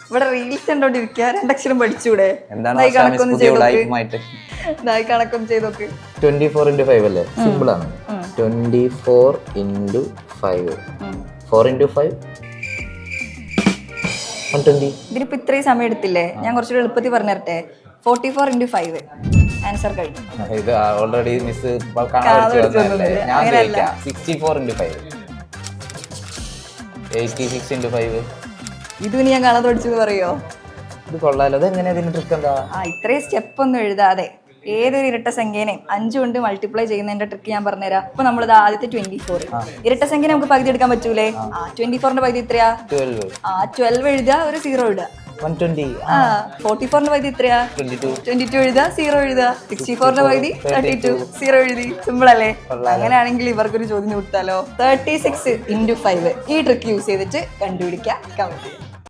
ഇവിടെ റീൽസ് കണ്ടോണ്ടിരിക്കുക, രണ്ടക്ഷരം പഠിച്ചൂടെ? എന്താണ് കണക്കൊന്നും ചെയ്ത് നോക്ക്. 24x5 അല്ലേ? സിമ്പിൾ ആണ്. 24x5 4x5 120. ഇതിനിപ്പോ ഇത്രയും സമയം എടുത്തില്ലേ? ഞാൻ കുറച്ചുകൂടി എളുപ്പത്തിൽ പറഞ്ഞു തരട്ടെ. 44x5 ആൻസർ കഴിഞ്ഞു. ഇത് ഓൾറെഡി മിസ് ഞാൻ 64x5 86x5. ഇത് ഞാൻ കാണാതെ പഠിച്ചെന്ന് പറയോ? ഇത് കൊള്ളാലോ. അത് എങ്ങനെയാ ഇതിന്റെ ട്രിക്ക് എന്താ? ഇത്രയും സ്റ്റെപ്പ് ഒന്നും എഴുതാതെ ഏതൊരു ഇരട്ട സംഖ്യനെയും 5 കൊണ്ട് മൾട്ടിപ്ലൈ ചെയ്യുന്നതിന്റെ ട്രിക്ക് ഞാൻ പറഞ്ഞുതരാം. ഇപ്പൊ നമ്മളിത് ആദ്യത്തെ 24 ഇരട്ട സംഖ്യ നമുക്ക് പകുതി എടുക്കാൻ പറ്റൂലേ? 24ന്റെ പകുതി എത്രയാ? 12 എഴുതുക, ഒരു 0 ഇടുക. 120. 44ന്റെ പകുതി എത്രയാ? 22 എഴുതുക, 0 എഴുതുക. 64ന്റെ പകുതി 32, 0 എഴുതി. സിമ്പിൾ അല്ലേ? അങ്ങനെയാണെങ്കിൽ ഇവർക്കൊരു ചോദ്യം കൊടുത്താലോ? 36x5 ഈ ട്രിക്ക് യൂസ് ചെയ്തിട്ട് കണ്ടുപിടിക്കാം.